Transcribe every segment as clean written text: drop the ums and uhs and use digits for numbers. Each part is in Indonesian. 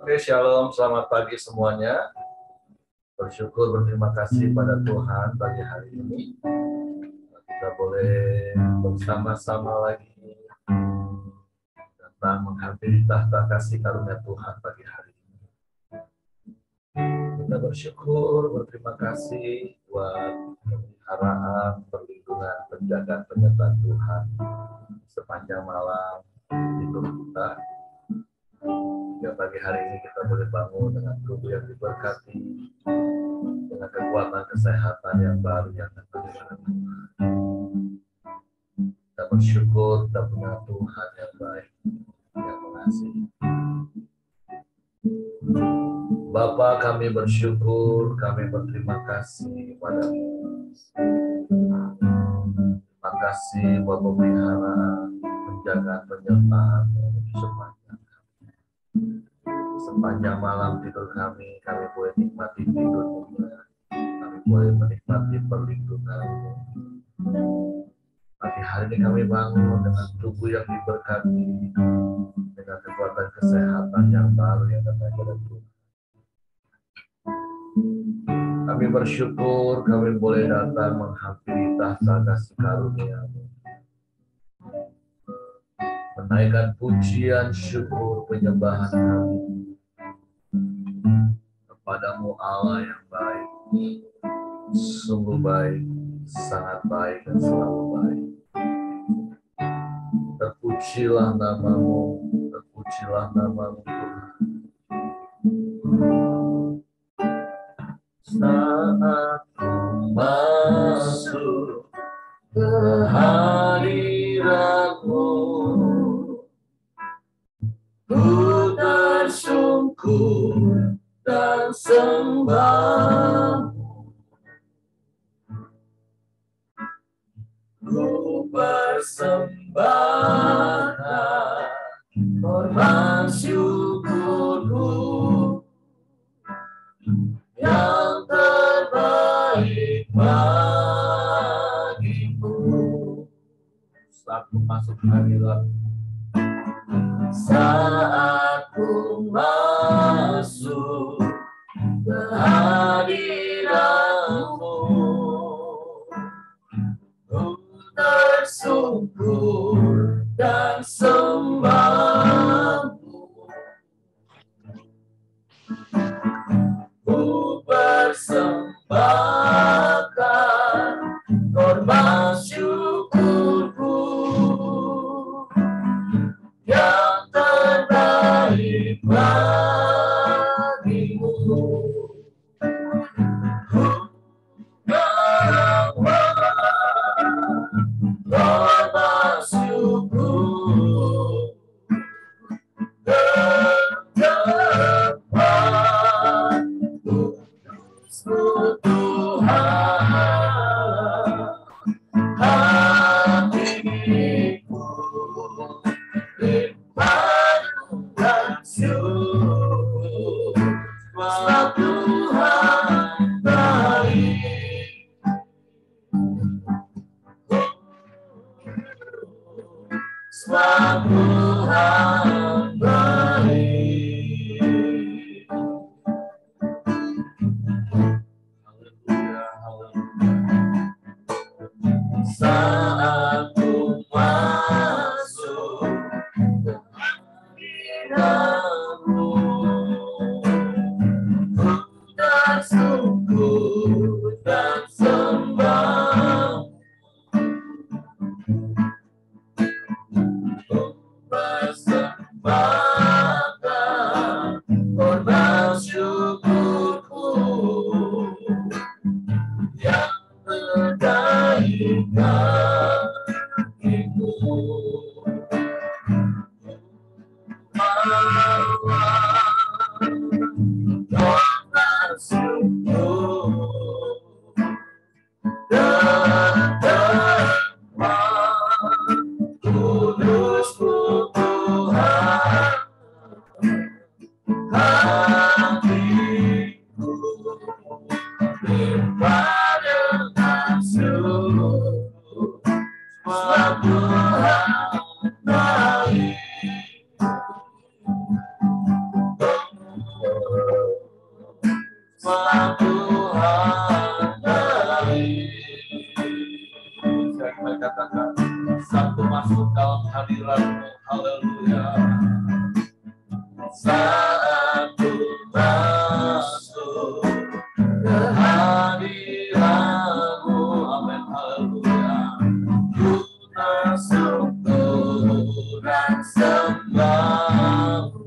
Oke, shalom, selamat pagi semuanya. Bersyukur, berterima kasih pada Tuhan pagi hari ini. Kita boleh bersama-sama lagi datang menghampiri tahta kasih karunia Tuhan pagi hari ini. Kita bersyukur, berterima kasih buat pemeliharaan, perlindungan, penjagaan, penyertaan Tuhan sepanjang malam hidup kita. Hingga pagi hari ini kita boleh bangun dengan tubuh yang diberkati, dengan kekuatan kesehatan yang baru yang datang dari Tuhan. Kita bersyukur kita punya Tuhan yang baik, yang mengasihi. Bapa, kami bersyukur, kami berterima kasih padamu. Terima kasih buat pemeliharaan, penjagaan, penyertaan sepanjang malam tidur kami boleh nikmati tidurnya, kami boleh menikmati perlindunganmu. Pagi hari ini kami bangun dengan tubuh yang diberkati, dengan kekuatan kesehatan yang baru yang datang dari Tuhan. Kami bersyukur kami boleh datang menghampiri tahta kasih karunia-Mu, menaikkan pujian, syukur, penyembahan kami kepadamu Allah yang baik, sungguh baik, sangat baik dan selalu baik. Terpujilah namamu, terpujilah namamu Tuhan. Saat ku masuk ke hadirat-Mu, ku tersungkur dan sembah. Ku persembahkan korban syukurku yang terbaik bagimu. Saat ku masuk hadirat, saat ku masuk ke hadirat-Mu, ku tersungkur dan sembah. Ku persembahkan korban syukurku yang terbaik bagimu. Korban syukur terdepan Tuhan, hatiku limpahkan syukur, sebab Tuhan baik. Sebab Tuhan baik. Haleluya, haleluya. Saat ku masuk ke hadirat-Mu, ku tersungkur dan sembah. Ku persembahkan dalam hadirat-Mu. Haleluya. Saat ku masuk ke hadirat-Mu, amin, haleluya, ku masuk dan sembah-Mu,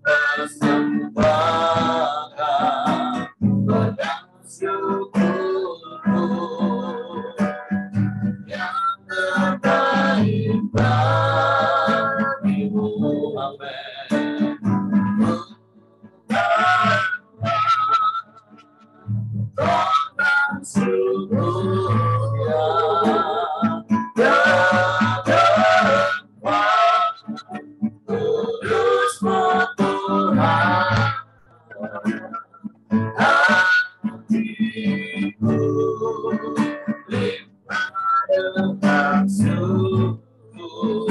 persembahkan pedang syukurku yang terbaik bagimu, amin. Pedang syukur yang terdepan, kudus-Mu Tuhan, hatiku limpah dengan syukur,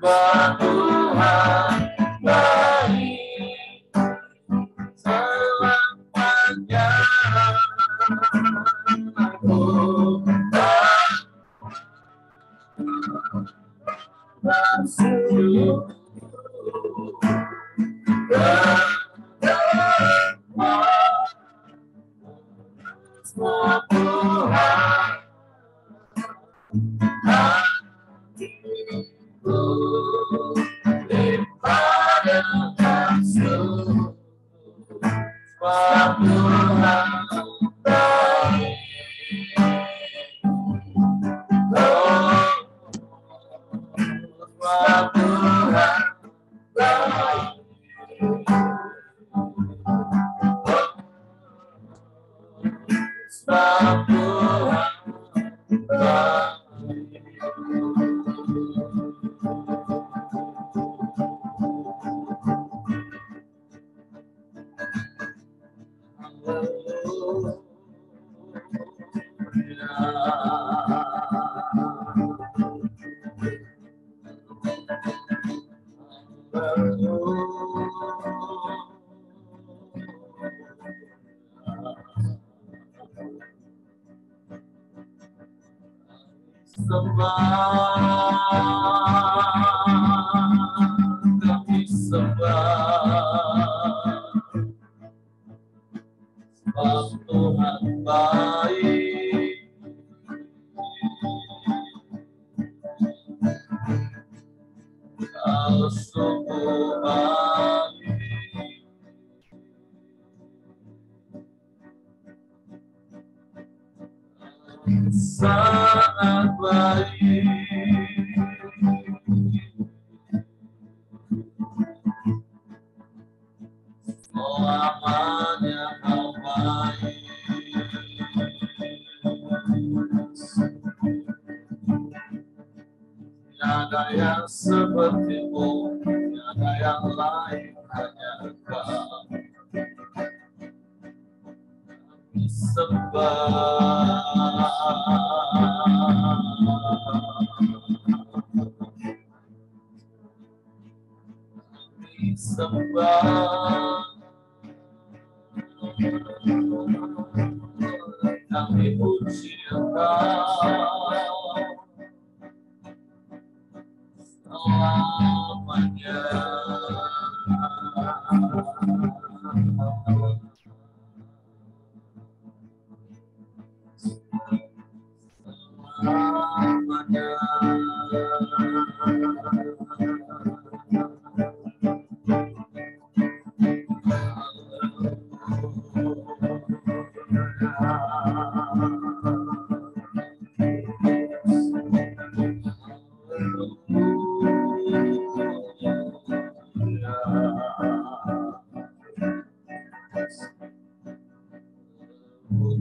sebab Tuhan baik selamanya. Aku bersyukur semua Tuhan, hatiku limpah dengan syukur, sebab Tuhan baik. Oh, sebab Tuhan baik. Sebab Tuhan baik. Kami sembah, sebab Tuhan baik. Kau sungguh baik, sangat baik. Selamanya Kau baik. Tiada yang seperti-Mu, tiada yang lain, hanya Engkau. Kami sembah, kami sembah, kami puji Engkau selamanya.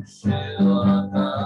Selamanya.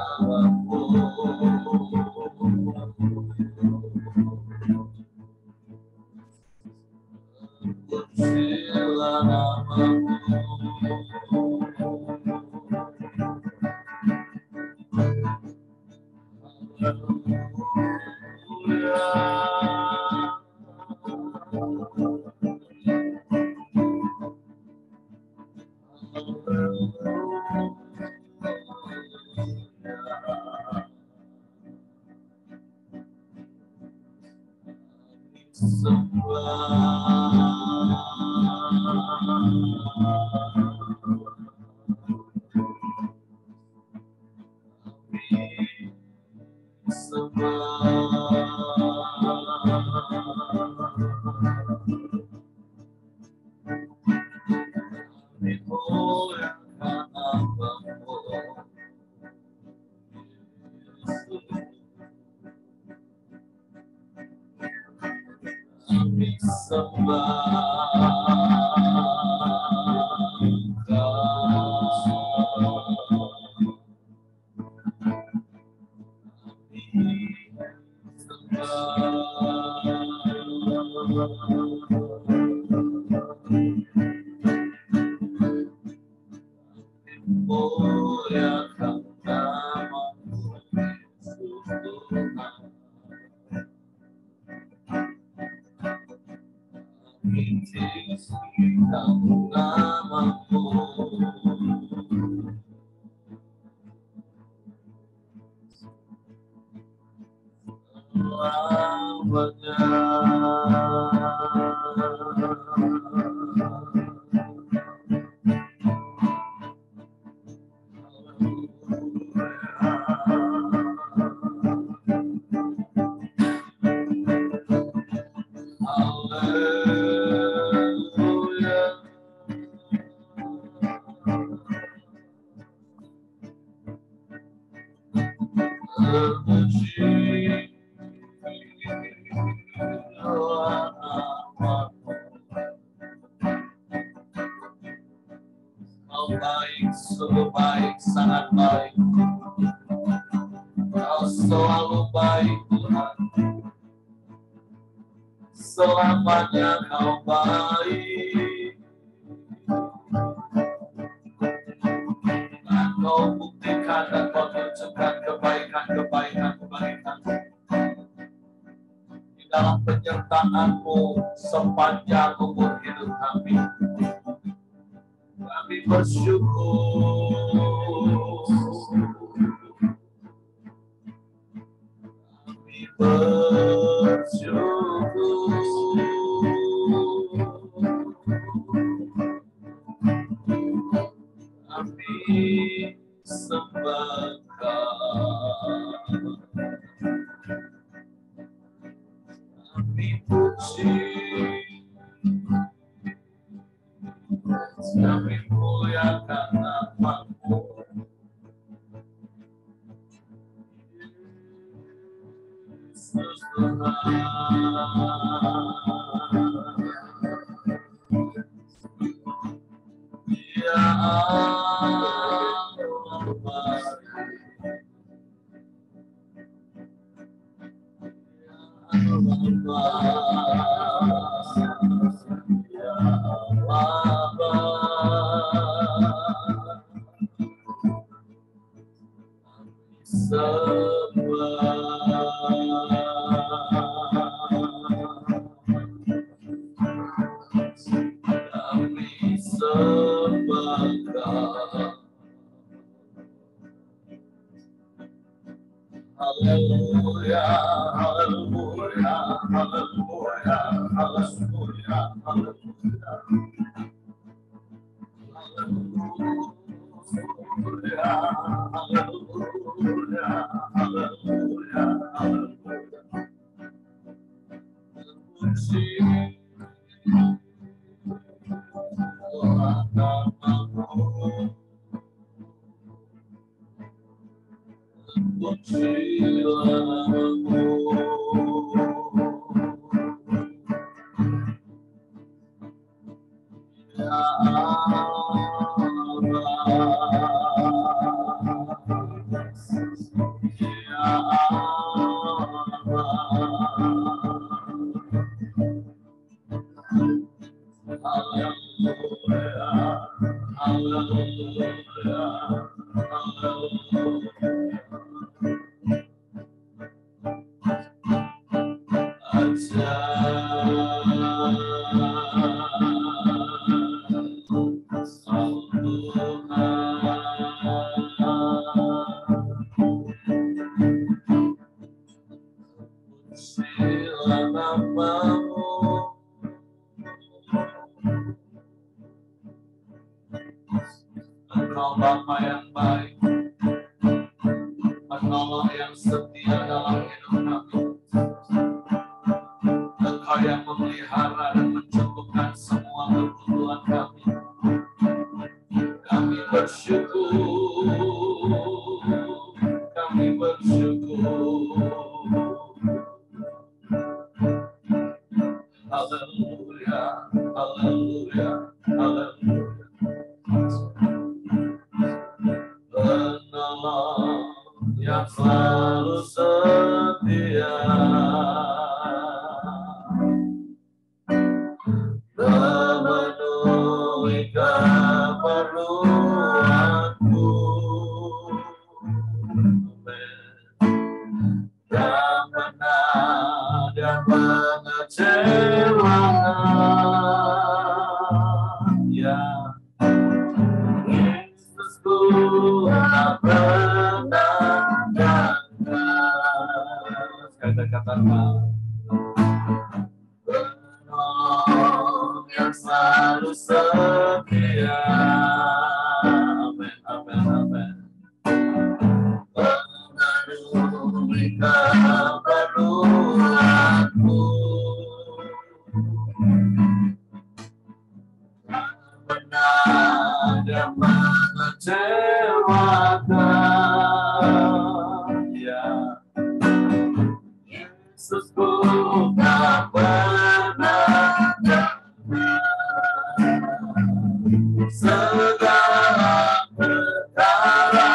Baik, sangat baik. Kau selalu baik, Tuhan. Selamanya Kau baik. Dan Kau buktikan dan Kau tunjukkan kebaikan di dalam penyertaan-Mu sepanjang umur hidup kami. Kami bersyukur. Kami sembah Kau. Kami puji. Kami muliakan nama-Mu. Yesus Tuhan. Ya Allah baik. Ya Allah baik. Ya Allah kami sembah Kau. Haleluya, haleluya, haleluya, haleluya, haleluya. Sila namamu dalam hidup kami. Engkau yang memelihara dan mencukupkan semua kebutuhan kami. Kami bersyukur. Kami bersyukur. Haleluya, haleluya, haleluya. Penolong yang selalu setia, memenuhi keperluanku. Yang benar dan mengecewakan, ya Yesusku tak pernah gagal. Sekali katakan, penolong yang selalu setia. Amin, amin, amin. Memenuhi keperluanku. Benar dan mengecewakan, ya Yesusku tak pernah gagal. Segala perkara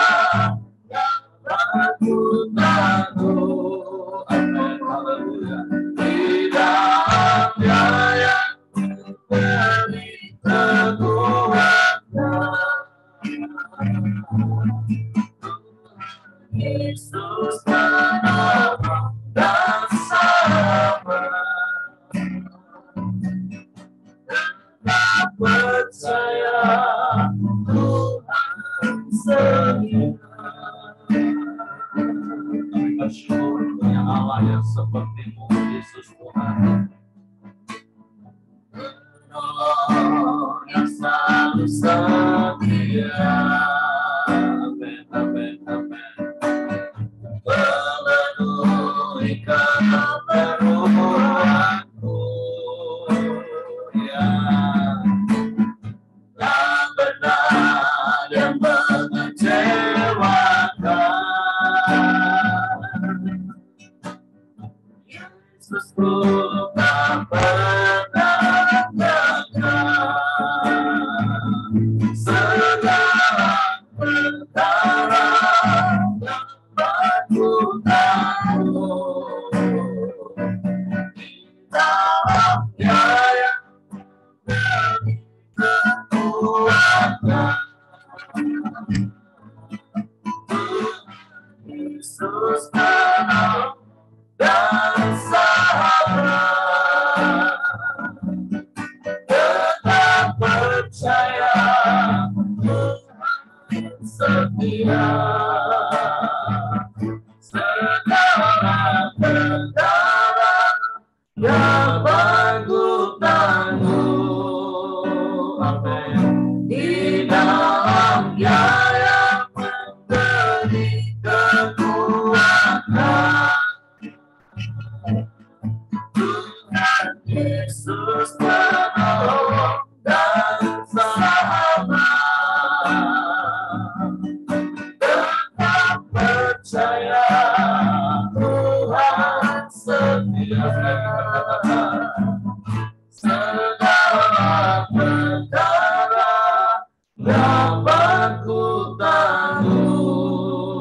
yang aku tangguh, amin, haleluya, di dalamnya yang memberi kekuatan. Yesus penolong dan sahabat, tetap percaya Tuhan setia. Kami bersyukur punya Allah yang seperti-Mu, Yesus Tuhan. Penolong yang selalu setia. Amin, amin, amin. Memenuhi keperluanku, ya tak benar yang mengecewakan. Yesusku tak pernah gagal. Segala perkara yang aku tangguh, di dalamnya yang memberi kekuatan. Yesus penolong dan sahabat, tetap percaya Tuhan setia. Segala perkara yang aku tangguh, amin, di dalamnya yang memberi kekuatan. Tuhan Yesus penolong dan sahabat, tetap percaya Tuhan setia. Segala perkara yang aku tangguh,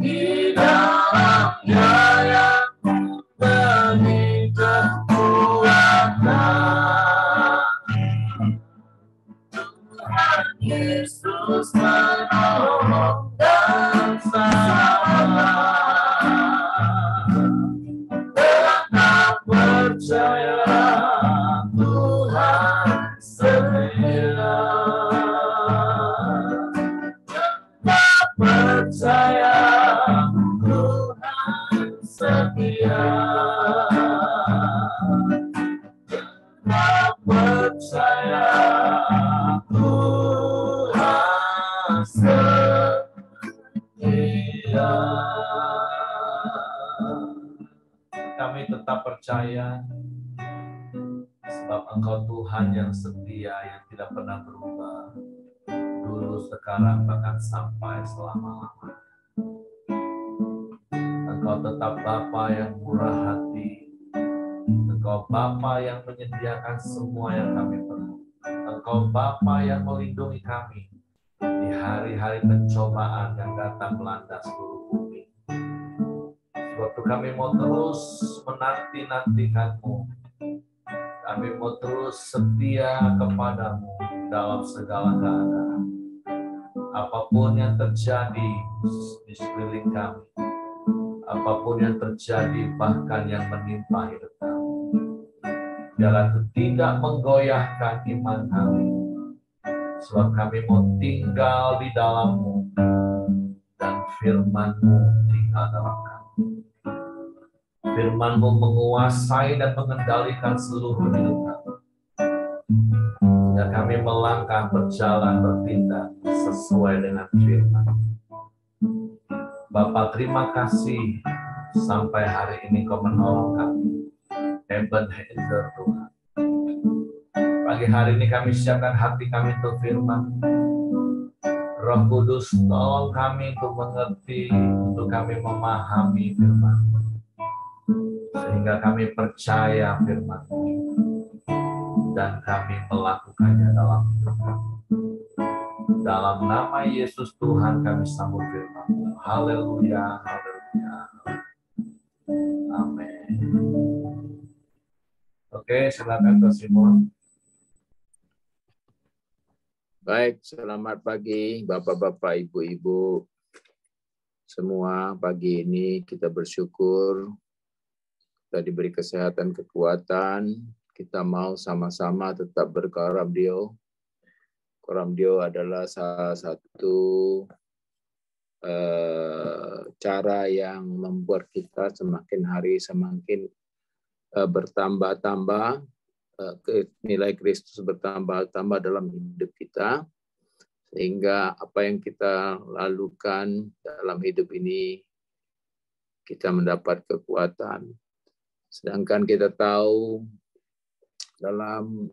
di dalamnya yang memberi kekuatan. Tuhan Yesus penolong dan sahabat, tetap kami tetap percaya, sebab Engkau Tuhan yang setia, yang tidak pernah berubah, dulu, sekarang, bahkan sampai selama-lamanya. Engkau tetap Bapa yang murah hati. Engkau Bapa yang menyediakan semua yang kami perlu. Engkau Bapa yang melindungi kami di hari-hari pencobaan yang datang melanda seluruh bumi. Waktu kami mau terus menanti-nantikan-Mu, kami mau terus setia kepadamu dalam segala keadaan. Apapun yang terjadi di sekeliling kami, apapun yang terjadi bahkan yang menimpa hidup kami, biarlah itu tidak menggoyahkan iman kami, sebab kami mau tinggal di dalam-Mu dan firman-Mu tinggal dalam kami. Firman-Mu menguasai dan mengendalikan seluruh hidup kami. Dan kami melangkah, berjalan, bertindak sesuai dengan firman. Bapa, terima kasih sampai hari ini Kau menolong kami. Ebenezer Tuhan. Pagi hari ini kami siapkan hati kami untuk firman. Roh Kudus, tolong kami untuk mengerti, untuk kami memahami firman. Sehingga kami percaya firman dan kami melakukannya dalam hidup kami. Dalam nama Yesus Tuhan kami sambut firman. Haleluya, haleluya. Amin. Oke, silakan Pak Simon. Baik, selamat pagi Bapak-bapak, Ibu-ibu semua. Pagi ini kita bersyukur kita diberi kesehatan, kekuatan. Kita mau sama-sama tetap berkoramdeo. Koramdeo adalah salah satu cara yang membuat kita semakin hari semakin bertambah-tambah, nilai Kristus bertambah-tambah dalam hidup kita, sehingga apa yang kita lakukan dalam hidup ini kita mendapat kekuatan. Sedangkan kita tahu dalam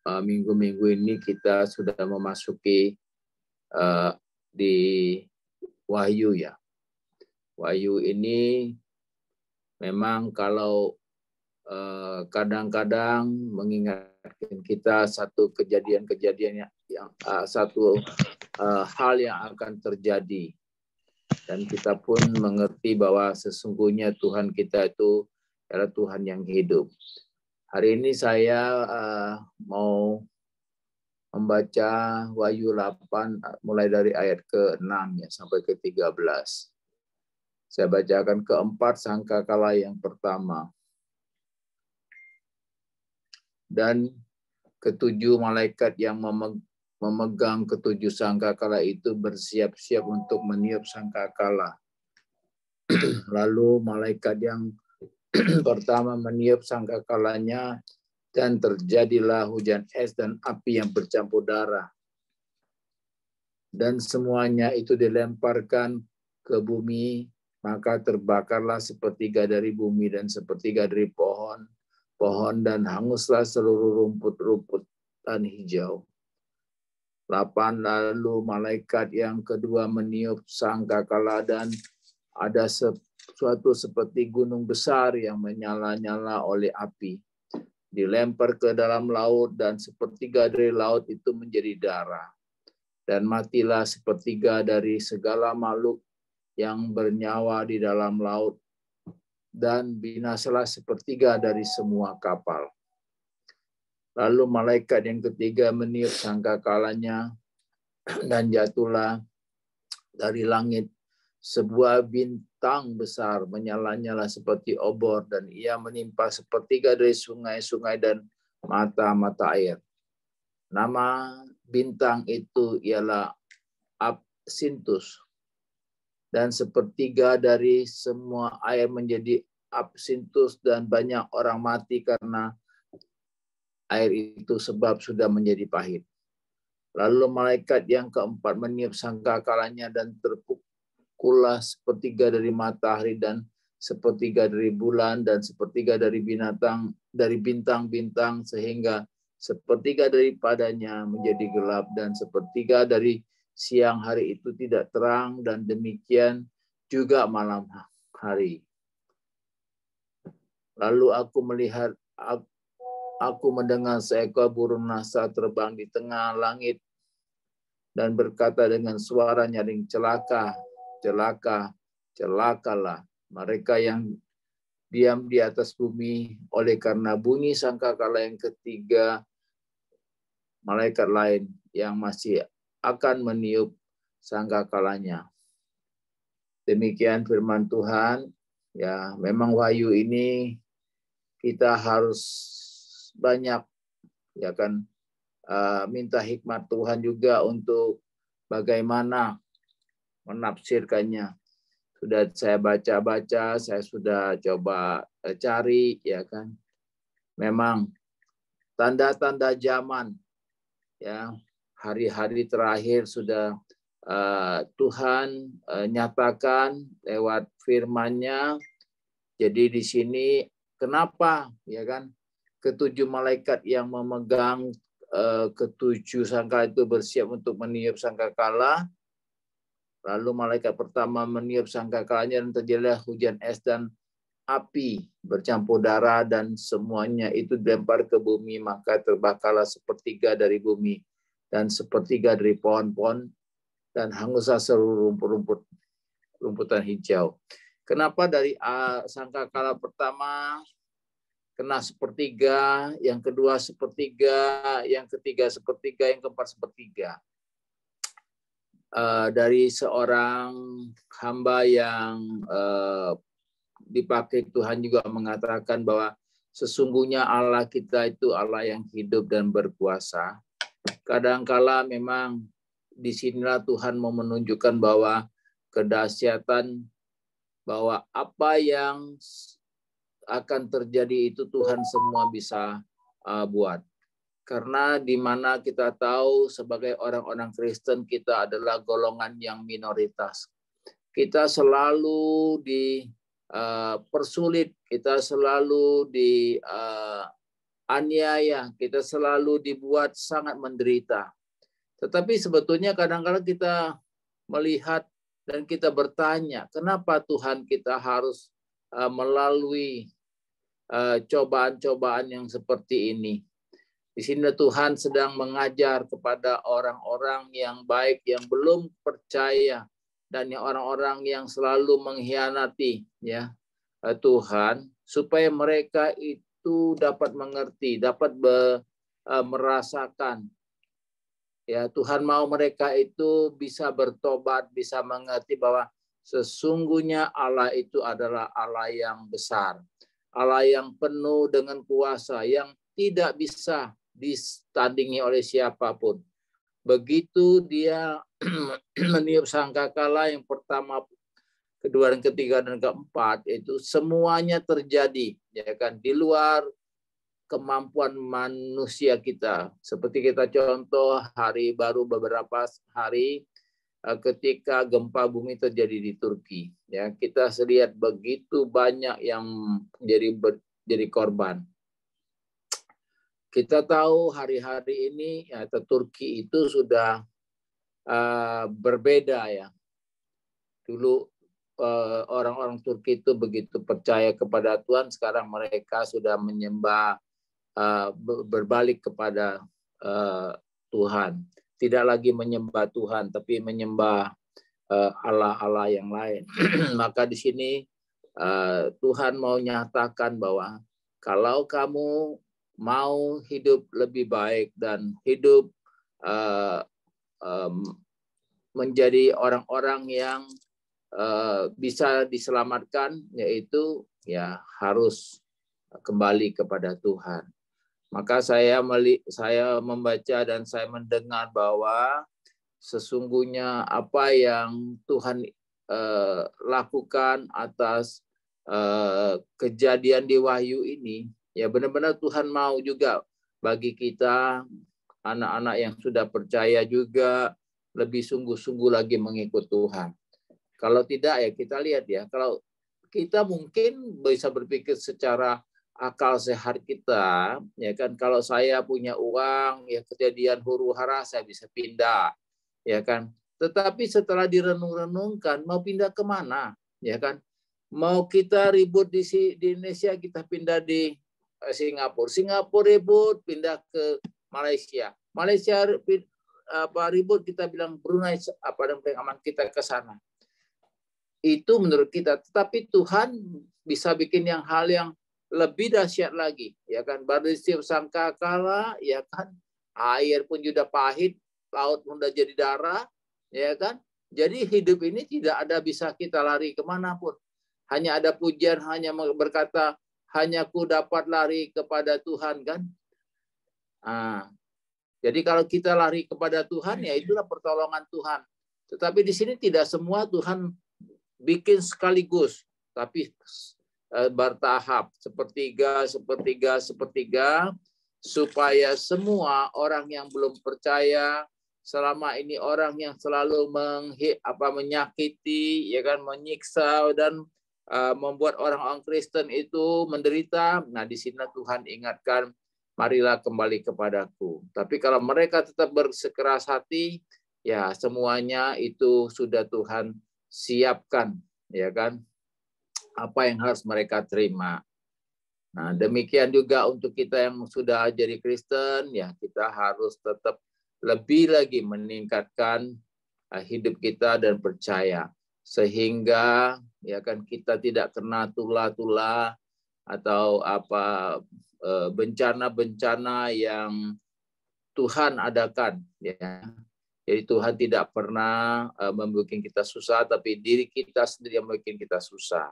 minggu-minggu ini kita sudah memasuki di Wahyu ya. Wahyu ini memang kalau kadang-kadang mengingatkan kita satu kejadian-kejadian yang satu hal yang akan terjadi, dan kita pun mengerti bahwa sesungguhnya Tuhan kita itu adalah Tuhan yang hidup. Hari ini saya mau membaca Wahyu 8 mulai dari ayat ke-6 ya sampai ke-13. Saya bacakan keempat sangkakala yang pertama. Dan ketujuh malaikat yang memegang ketujuh sangkakala itu bersiap-siap untuk meniup sangkakala. Lalu malaikat yang pertama meniup sangkakalanya, dan terjadilah hujan es dan api yang bercampur darah. Dan semuanya itu dilemparkan ke bumi, maka terbakarlah sepertiga dari bumi dan sepertiga dari pohon, dan hanguslah seluruh rumput-rumput dan hijau. 8. Lalu malaikat yang kedua meniup sangkakala, dan ada suatu seperti gunung besar yang menyala-nyala oleh api, dilempar ke dalam laut, dan sepertiga dari laut itu menjadi darah. Dan matilah sepertiga dari segala makhluk yang bernyawa di dalam laut, dan binasalah sepertiga dari semua kapal. Lalu malaikat yang ketiga meniup sangkakalanya, dan jatuhlah dari langit sebuah bintang besar menyala-nyala seperti obor, dan ia menimpa sepertiga dari sungai-sungai dan mata-mata air. Nama bintang itu ialah Absintus. Dan sepertiga dari semua air menjadi absintus, dan banyak orang mati karena air itu sebab sudah menjadi pahit. Lalu malaikat yang keempat meniup sangkakalanya, dan terpukullah sepertiga dari matahari dan sepertiga dari bulan, dan sepertiga dari bintang-bintang, sehingga sepertiga daripadanya menjadi gelap, dan sepertiga dari siang hari itu tidak terang, dan demikian juga malam hari. Lalu aku mendengar seekor burung nasa terbang di tengah langit dan berkata dengan suara nyaring, celaka, celaka, celakalah mereka yang diam di atas bumi, oleh karena bunyi sangkakala yang ketiga malaikat lain yang masih akan meniup sangkakalanya. Demikian firman Tuhan. Ya, memang wahyu ini kita harus banyak, ya kan, minta hikmat Tuhan juga untuk bagaimana menafsirkannya. Sudah saya baca-baca, saya sudah coba cari, ya kan. Memang tanda-tanda zaman, ya, hari-hari terakhir sudah Tuhan nyatakan lewat firman-Nya. Jadi di sini kenapa, ya kan, ketujuh malaikat yang memegang ketujuh sangkala itu bersiap untuk meniup sangkakala. Lalu malaikat pertama meniup sangkakalanya dan terjadilah hujan es dan api bercampur darah, dan semuanya itu dilempar ke bumi, maka terbakarlah sepertiga dari bumi dan sepertiga dari pohon-pohon, dan hanguslah seluruh rumputan hijau. Kenapa dari sangkakala pertama kena sepertiga, yang kedua sepertiga, yang ketiga sepertiga, yang keempat sepertiga? Dari seorang hamba yang dipakai Tuhan juga mengatakan bahwa sesungguhnya Allah kita itu Allah yang hidup dan berkuasa. Kadangkala memang disinilah Tuhan mau menunjukkan bahwa kedahsyatan, bahwa apa yang akan terjadi itu Tuhan semua bisa buat. Karena di mana kita tahu sebagai orang-orang Kristen kita adalah golongan yang minoritas. Kita selalu dipersulit, kita selalu dianiaya, kita selalu dibuat sangat menderita. Tetapi sebetulnya kadang-kadang kita melihat dan kita bertanya, kenapa Tuhan kita harus melalui cobaan-cobaan yang seperti ini? Di sini Tuhan sedang mengajar kepada orang-orang yang baik, yang belum percaya, dan yang orang-orang yang selalu mengkhianati, ya, Tuhan, supaya mereka itu dapat mengerti, dapat merasakan. Ya, Tuhan mau mereka itu bisa bertobat, bisa mengerti bahwa sesungguhnya Allah itu adalah Allah yang besar, Allah yang penuh dengan kuasa, yang tidak bisa ditandingi oleh siapapun. Begitu dia meniup sangkakala yang pertama, kedua, dan ketiga, dan keempat, itu semuanya terjadi, ya kan, di luar kemampuan manusia kita. Seperti kita contoh hari baru beberapa hari ketika gempa bumi terjadi di Turki, ya, kita lihat begitu banyak yang jadi korban. Kita tahu hari-hari ini, ya, Turki itu sudah berbeda, ya. Dulu orang-orang Turki itu begitu percaya kepada Tuhan, sekarang mereka sudah menyembah, berbalik kepada Tuhan. Tidak lagi menyembah Tuhan, tapi menyembah Allah-Allah yang lain. Maka di sini Tuhan mau nyatakan bahwa kalau kamu mau hidup lebih baik dan hidup menjadi orang-orang yang bisa diselamatkan, yaitu ya harus kembali kepada Tuhan. Maka saya membaca dan saya mendengar bahwa sesungguhnya apa yang Tuhan lakukan atas kejadian di Wahyu ini, ya benar-benar Tuhan mau juga bagi kita anak-anak yang sudah percaya juga lebih sungguh-sungguh lagi mengikut Tuhan. Kalau tidak, ya kita lihat, ya, kalau kita mungkin bisa berpikir secara akal sehat kita, ya kan, kalau saya punya uang, ya kejadian huru-hara saya bisa pindah, ya kan. Tetapi setelah direnung-renungkan, mau pindah kemana, ya kan? Mau kita ribut di Indonesia, kita pindah di Singapura. Singapura ribut, pindah ke Malaysia. Malaysia ribut, kita bilang Brunei, yang paling aman, kita ke sana. Itu menurut kita. Tetapi Tuhan bisa bikin hal yang lebih dahsyat lagi, ya kan. Badai sangkakala, ya kan. Air pun sudah pahit, laut pun sudah jadi darah, ya kan. Jadi hidup ini tidak ada bisa kita lari kemanapun. Hanya ada pujian, hanya berkata, hanya ku dapat lari kepada Tuhan, kan. Jadi kalau kita lari kepada Tuhan, ya itulah pertolongan Tuhan. Tetapi di sini tidak semua Tuhan bikin sekaligus, tapi bertahap, sepertiga, supaya semua orang yang belum percaya, selama ini orang yang selalu menyakiti, ya kan, menyiksa dan membuat orang-orang Kristen itu menderita. Nah, di sini Tuhan ingatkan, marilah kembali kepadaku. Tapi kalau mereka tetap bersekeras hati, ya semuanya itu sudah Tuhan siapkan, ya kan, apa yang harus mereka terima. Nah, demikian juga untuk kita yang sudah jadi Kristen, ya kita harus tetap lebih lagi meningkatkan hidup kita dan percaya, sehingga ya kan kita tidak kena tula-tula atau bencana-bencana yang Tuhan adakan, ya. Jadi Tuhan tidak pernah membuat kita susah, tapi diri kita sendiri yang membuat kita susah.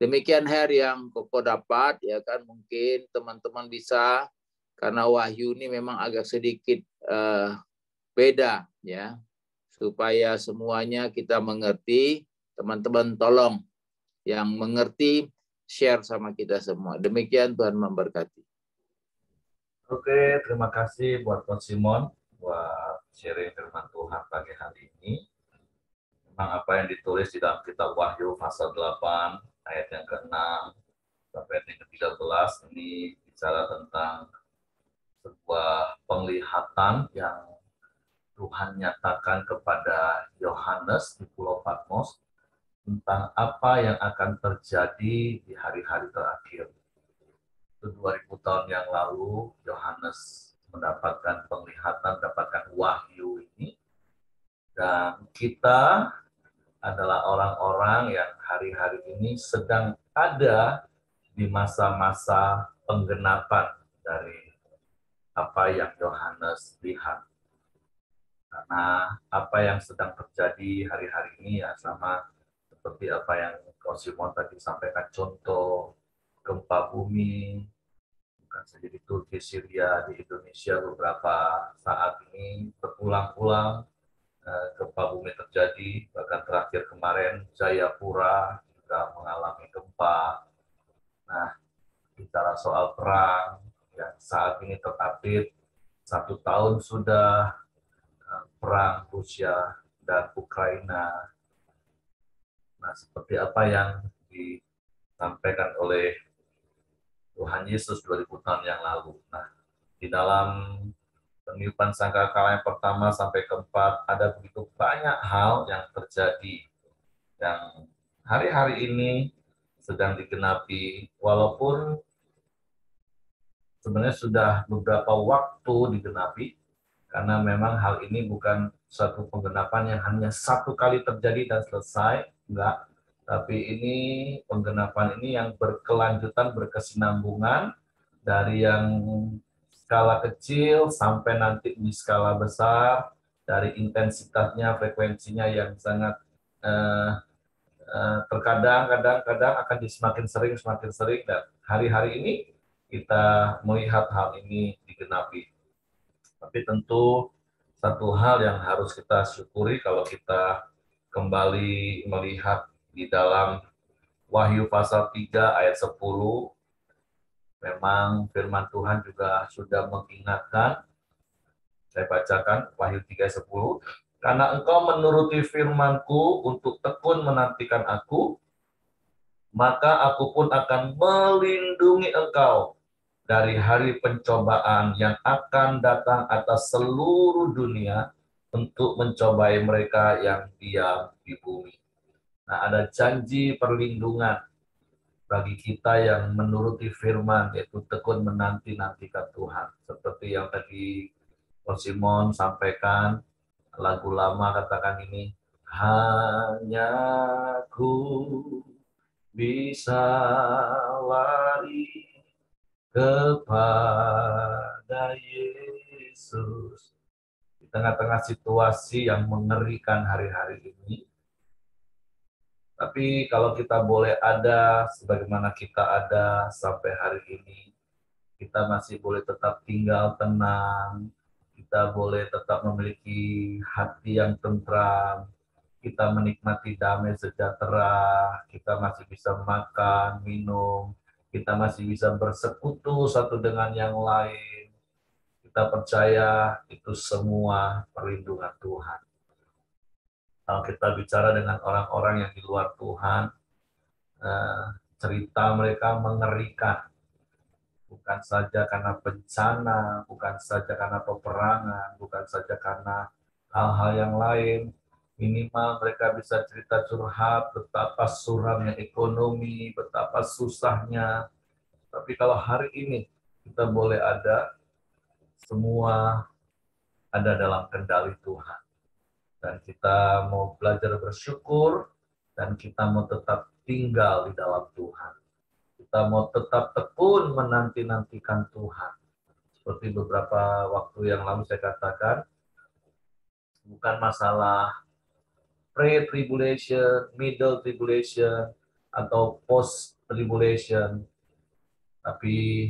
Demikian yang Koko dapat, ya kan. Mungkin teman-teman bisa, karena wahyu ini memang agak sedikit beda, ya, supaya semuanya kita mengerti. Teman-teman tolong yang mengerti share sama kita semua. Demikian, Tuhan memberkati. Oke, terima kasih buat Coach Simon buat sharing firman Tuhan pagi hari ini. Memang apa yang ditulis di dalam kitab Wahyu pasal 8 ayat yang ke-6 sampai ayat yang ke-13 ini bicara tentang sebuah penglihatan yang Tuhan nyatakan kepada Yohanes di Pulau Patmos tentang apa yang akan terjadi di hari-hari terakhir. Itu 2000 tahun yang lalu Yohanes mendapatkan penglihatan, mendapatkan wahyu ini. Dan kita adalah orang-orang yang hari-hari ini sedang ada di masa-masa penggenapan dari apa yang Yohanes lihat. Karena apa yang sedang terjadi hari-hari ini ya sama seperti apa yang Coach Simon tadi sampaikan, contoh gempa bumi, bukan saja di Turki, Syria, di Indonesia beberapa saat ini berulang-ulang gempa bumi terjadi. Bahkan terakhir kemarin Jayapura juga mengalami gempa. Nah, bicara soal perang yang saat ini terupdate 1 tahun sudah perang Rusia dan Ukraina. Nah, seperti apa yang disampaikan oleh Tuhan Yesus 2000 tahun yang lalu. Nah, di dalam peniupan sangkakala yang pertama sampai keempat, ada begitu banyak hal yang terjadi yang hari-hari ini sedang digenapi, walaupun sebenarnya sudah beberapa waktu digenapi, karena memang hal ini bukan satu penggenapan yang hanya satu kali terjadi dan selesai, enggak. Tapi ini penggenapan ini yang berkelanjutan, berkesinambungan, dari yang skala kecil sampai nanti di skala besar, dari intensitasnya, frekuensinya yang sangat terkadang akan semakin sering, dan hari-hari ini kita melihat hal ini digenapi. Tapi tentu satu hal yang harus kita syukuri kalau kita kembali melihat di dalam Wahyu pasal 3 ayat 10, memang firman Tuhan juga sudah mengingatkan. Saya bacakan Wahyu 3 ayat 10. Karena engkau menuruti firman-Ku untuk tekun menantikan Aku, maka aku pun akan melindungi engkau dari hari pencobaan yang akan datang atas seluruh dunia untuk mencobai mereka yang diam di bumi. Nah, ada janji perlindungan bagi kita yang menuruti firman, yaitu tekun menanti-nantikan Tuhan. Seperti yang tadi Coach Simon sampaikan, lagu lama katakan ini, hanya ku bisa lari kepada Yesus. Di tengah-tengah situasi yang mengerikan hari-hari ini, tapi kalau kita boleh ada sebagaimana kita ada sampai hari ini, kita masih boleh tetap tinggal tenang, kita boleh tetap memiliki hati yang tentram, kita menikmati damai sejahtera, kita masih bisa makan, minum, kita masih bisa bersekutu satu dengan yang lain. Kita percaya itu semua perlindungan Tuhan. Kalau kita bicara dengan orang-orang yang di luar Tuhan, cerita mereka mengerikan. Bukan saja karena bencana, bukan saja karena peperangan, bukan saja karena hal-hal yang lain. Minimal mereka bisa cerita curhat betapa suramnya ekonomi, betapa susahnya. Tapi kalau hari ini kita boleh ada, semua ada dalam kendali Tuhan. Dan kita mau belajar bersyukur, dan kita mau tetap tinggal di dalam Tuhan. Kita mau tetap tekun menanti-nantikan Tuhan. Seperti beberapa waktu yang lalu saya katakan, bukan masalah pre-tribulation, middle tribulation, atau post-tribulation, tapi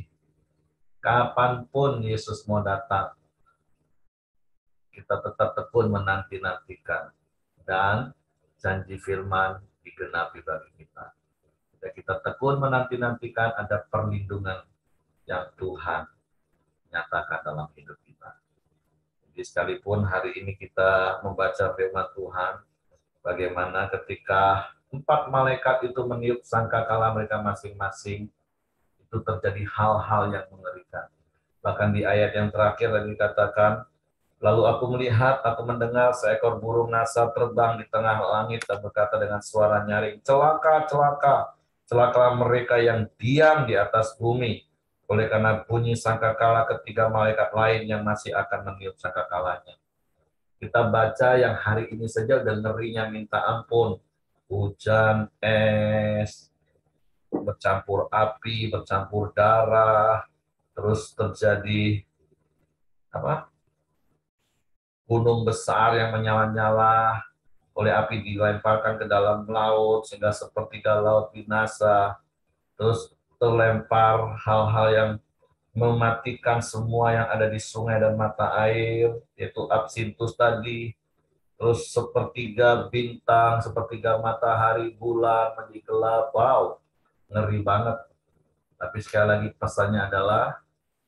kapanpun Yesus mau datang, kita tetap tekun menanti-nantikan, dan janji firman digenapi bagi kita. Jika kita tekun menanti-nantikan, ada perlindungan yang Tuhan nyatakan dalam hidup kita. Jadi sekalipun hari ini kita membaca firman Tuhan, bagaimana ketika 4 malaikat itu meniup sangkakala mereka masing-masing, itu terjadi hal-hal yang mengerikan. Bahkan di ayat yang terakhir tadi dikatakan, lalu aku melihat, aku mendengar seekor burung nasa terbang di tengah langit dan berkata dengan suara nyaring, celaka, celaka, celakalah mereka yang diam di atas bumi, oleh karena bunyi sangkakala ketiga malaikat lain yang masih akan meniup sangkakalanya. Kita baca yang hari ini saja udah ngerinya minta ampun. Hujan es, bercampur api, bercampur darah, terus terjadi apa? Gunung besar yang menyala-nyala, oleh api dilemparkan ke dalam laut sehingga sepertiga laut binasa. Terus terlempar hal-hal yang mematikan semua yang ada di sungai dan mata air, yaitu absintus tadi. Terus sepertiga bintang, sepertiga matahari, bulan menjadi gelap. Wow, ngeri banget. Tapi sekali lagi pesannya adalah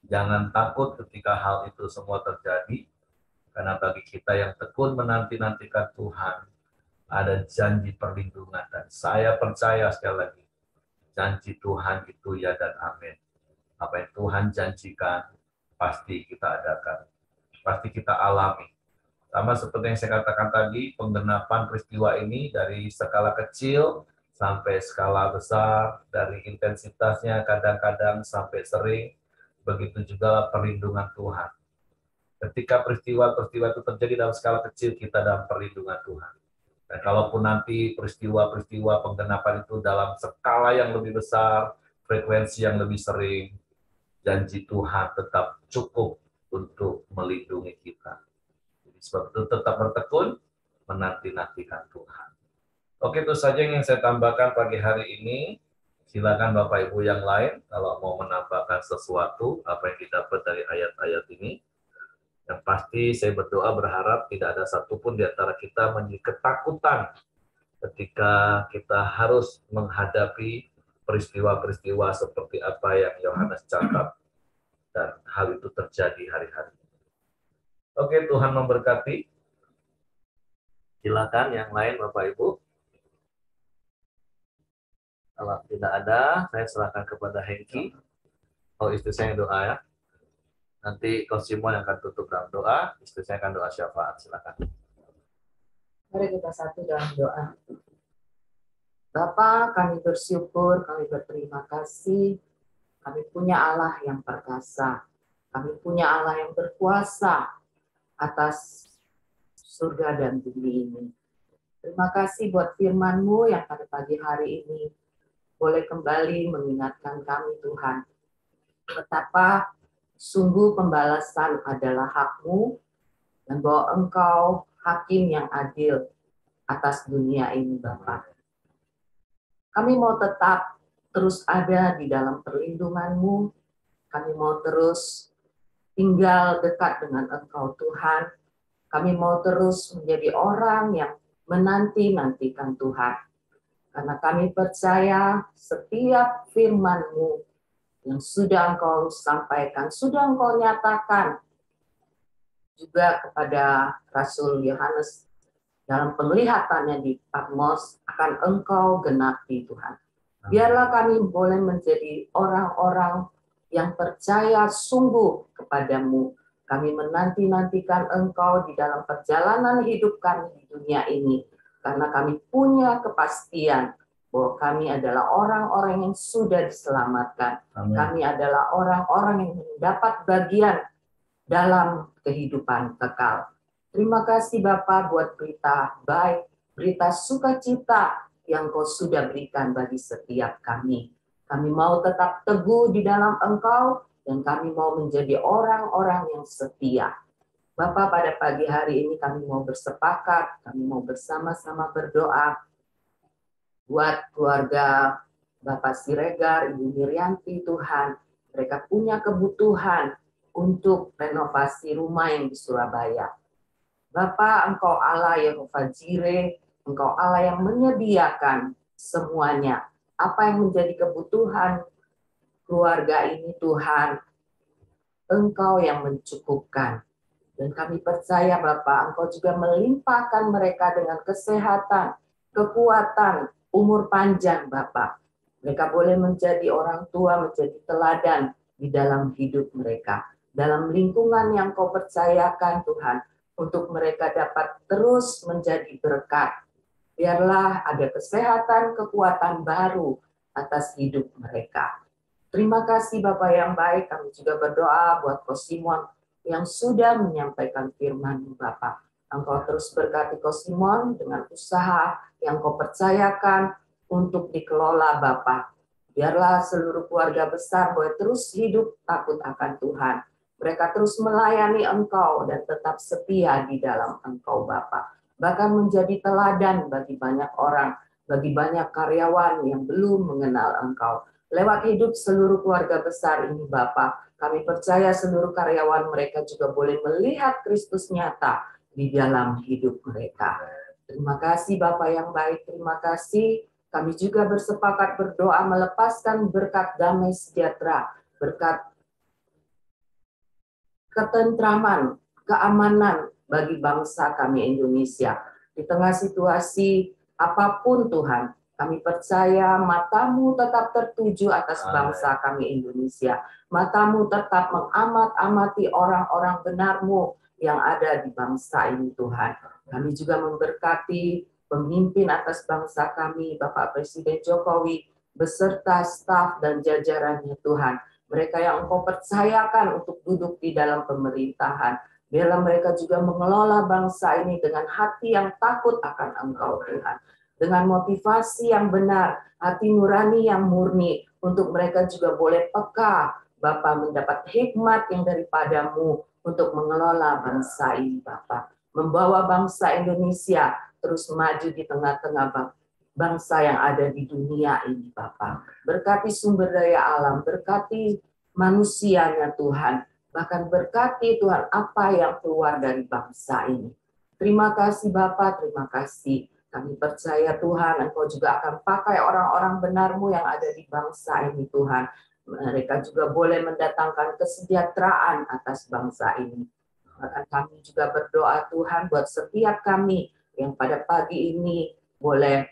jangan takut ketika hal itu semua terjadi, karena bagi kita yang tekun menanti-nantikan Tuhan, ada janji perlindungan. Dan saya percaya sekali lagi, janji Tuhan itu ya dan amin. Apa yang Tuhan janjikan, pasti kita adakan. Pasti kita alami. Sama seperti yang saya katakan tadi, penggenapan peristiwa ini dari skala kecil sampai skala besar, dari intensitasnya kadang-kadang sampai sering, begitu juga perlindungan Tuhan. Ketika peristiwa-peristiwa itu terjadi dalam skala kecil, kita dalam perlindungan Tuhan. Dan kalaupun nanti peristiwa-peristiwa penggenapan itu dalam skala yang lebih besar, frekuensi yang lebih sering, janji Tuhan tetap cukup untuk melindungi kita. Jadi sebab itu tetap bertekun, menanti-nantikan Tuhan. Oke, itu saja yang saya tambahkan pagi hari ini. Silakan Bapak Ibu yang lain, kalau mau menambahkan sesuatu, apa yang didapat dari ayat-ayat ini. Yang pasti saya berdoa berharap tidak ada satupun di antara kita menjadi ketakutan ketika kita harus menghadapi peristiwa-peristiwa seperti apa yang Yohanes catat, dan hal itu terjadi hari-hari. Oke, Tuhan memberkati. Silakan yang lain Bapak Ibu. Kalau tidak ada, saya serahkan kepada Hengki. Oh, istri saya yang doa ya. Nanti Coach Simon yang akan tutup dalam doa, istri saya akan doa syafaat. Silakan. Mari kita satu dalam doa. Bapa, kami bersyukur, kami berterima kasih. Kami punya Allah yang perkasa. Kami punya Allah yang berkuasa atas surga dan bumi ini. Terima kasih buat firman-Mu yang pada pagi hari ini boleh kembali mengingatkan kami, Tuhan, betapa sungguh pembalasan adalah hak-Mu dan bahwa Engkau hakim yang adil atas dunia ini, Bapa. Kami mau tetap terus ada di dalam perlindungan-Mu. Kami mau terus tinggal dekat dengan Engkau, Tuhan. Kami mau terus menjadi orang yang menanti-nantikan Tuhan. Karena kami percaya setiap firman-Mu yang sudah Engkau sampaikan, sudah Engkau nyatakan juga kepada Rasul Yohanes dalam penglihatannya di Patmos akan Engkau genapi, Tuhan. Biarlah kami boleh menjadi orang-orang yang percaya sungguh kepadamu. Kami menanti-nantikan Engkau di dalam perjalanan hidup kami di dunia ini. Karena kami punya kepastian bahwa kami adalah orang-orang yang sudah diselamatkan. Amin. Kami adalah orang-orang yang mendapat bagian dalam kehidupan kekal. Terima kasih Bapa buat berita baik, berita sukacita yang Kau sudah berikan bagi setiap kami. Kami mau tetap teguh di dalam Engkau dan kami mau menjadi orang-orang yang setia. Bapa, pada pagi hari ini kami mau bersepakat, kami mau bersama-sama berdoa buat keluarga Bapak Siregar, Ibu Miryanti, Tuhan. Mereka punya kebutuhan untuk renovasi rumah yang di Surabaya. Bapa, Engkau Allah Yehova Jireh, Engkau Allah yang menyediakan semuanya. Apa yang menjadi kebutuhan keluarga ini, Tuhan, Engkau yang mencukupkan. Dan kami percaya Bapa, Engkau juga melimpahkan mereka dengan kesehatan, kekuatan, umur panjang Bapa. Mereka boleh menjadi orang tua, menjadi teladan di dalam hidup mereka. Dalam lingkungan yang Kau percayakan Tuhan, untuk mereka dapat terus menjadi berkat. Biarlah ada kesehatan, kekuatan baru atas hidup mereka. Terima kasih Bapak yang baik, kami juga berdoa buat Coach Simon yang sudah menyampaikan firman Bapak. Engkau terus berkati Coach Simon dengan usaha yang Kau percayakan untuk dikelola Bapak. Biarlah seluruh keluarga besar boleh terus hidup takut akan Tuhan. Mereka terus melayani Engkau dan tetap setia di dalam Engkau Bapa. Bahkan menjadi teladan bagi banyak orang, bagi banyak karyawan yang belum mengenal Engkau. Lewat hidup seluruh keluarga besar ini Bapa, kami percaya seluruh karyawan mereka juga boleh melihat Kristus nyata di dalam hidup mereka. Terima kasih Bapak yang baik, terima kasih. Kami juga bersepakat berdoa melepaskan berkat damai sejahtera, berkat ketentraman, keamanan bagi bangsa kami Indonesia. Di tengah situasi apapun Tuhan, kami percaya matamu tetap tertuju atas bangsa kami Indonesia. Matamu tetap mengamat-amati orang-orang benarmu yang ada di bangsa ini Tuhan. Kami juga memberkati pemimpin atas bangsa kami, Bapak Presiden Jokowi, beserta staf dan jajarannya Tuhan. Mereka yang Engkau percayakan untuk duduk di dalam pemerintahan. Biarlah mereka juga mengelola bangsa ini dengan hati yang takut akan Engkau Tuhan. Dengan motivasi yang benar, hati nurani yang murni, untuk mereka juga boleh peka, Bapa mendapat hikmat yang daripadamu untuk mengelola bangsa ini Bapa. Membawa bangsa Indonesia terus maju di tengah-tengah bangsa yang ada di dunia ini Bapa. Berkati sumber daya alam, berkati manusianya Tuhan, bahkan berkati Tuhan apa yang keluar dari bangsa ini. Terima kasih Bapa, terima kasih. Kami percaya Tuhan, Engkau juga akan pakai orang-orang benar-Mu yang ada di bangsa ini Tuhan. Mereka juga boleh mendatangkan kesejahteraan atas bangsa ini. Bahkan kami juga berdoa Tuhan buat setiap kami yang pada pagi ini boleh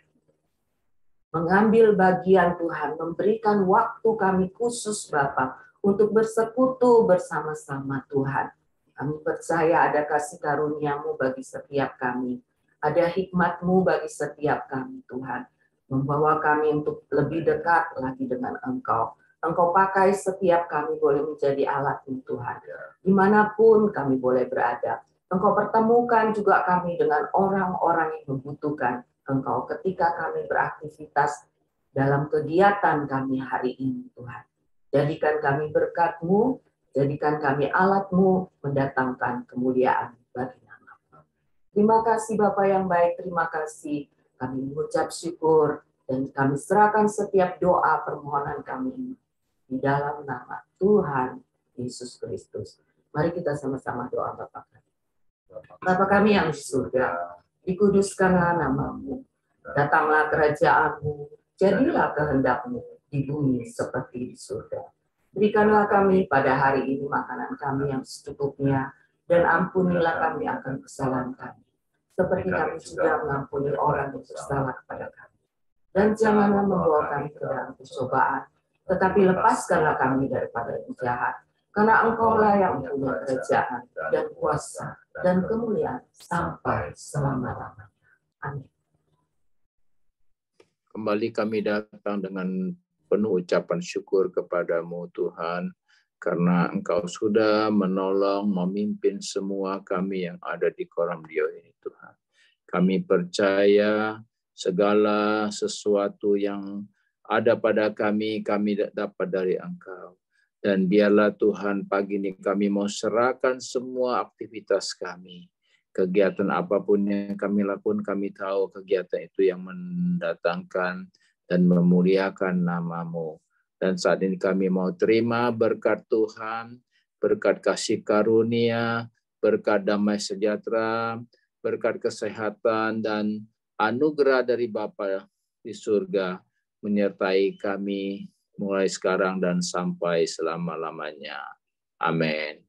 mengambil bagian Tuhan, memberikan waktu kami khusus Bapa untuk bersekutu bersama-sama Tuhan. Kami percaya ada kasih karunia-Mu bagi setiap kami. Ada hikmat-Mu bagi setiap kami Tuhan. Membawa kami untuk lebih dekat lagi dengan Engkau. Engkau pakai setiap kami boleh menjadi alat-Mu Tuhan. Dimanapun kami boleh berada. Engkau pertemukan juga kami dengan orang-orang yang membutuhkan Engkau ketika kami beraktivitas dalam kegiatan kami hari ini Tuhan. Jadikan kami berkat-Mu, jadikan kami alat-Mu mendatangkan kemuliaan bagi nama-Mu. Terima kasih Bapa yang baik, terima kasih. Kami mengucap syukur dan kami serahkan setiap doa permohonan kami ini di dalam nama Tuhan Yesus Kristus. Mari kita sama-sama doa Bapa kami. Bapa kami yang di surga, dikuduskanlah nama-Mu, datanglah kerajaan-Mu, jadilah kehendak-Mu di bumi seperti di surga. Berikanlah kami pada hari ini makanan kami yang secukupnya, dan ampunilah kami akan kesalahan kami, seperti kami juga mengampuni orang yang bersalah kepada kami. Dan janganlah membawa kami ke dalam pencobaan, tetapi lepaskanlah kami daripada yang jahat, karena Engkau-lah yang punya kerajaan dan kuasa dan kemuliaan sampai selama-lamanya. Amin. Kembali kami datang dengan penuh ucapan syukur kepadamu Tuhan, karena Engkau sudah menolong, memimpin semua kami yang ada di Koram Dio ini Tuhan. Kami percaya segala sesuatu yang ada pada kami dapat dari Engkau. Dan biarlah Tuhan pagi ini kami mau serahkan semua aktivitas kami. Kegiatan apapun yang kami lakukan, kami tahu kegiatan itu yang mendatangkan dan memuliakan nama-Mu. Dan saat ini kami mau terima berkat Tuhan, berkat kasih karunia, berkat damai sejahtera, berkat kesehatan, dan anugerah dari Bapa di surga menyertai kami mulai sekarang dan sampai selama-lamanya. Amin.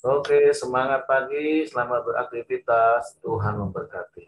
Oke, semangat pagi, selamat beraktivitas, Tuhan memberkati.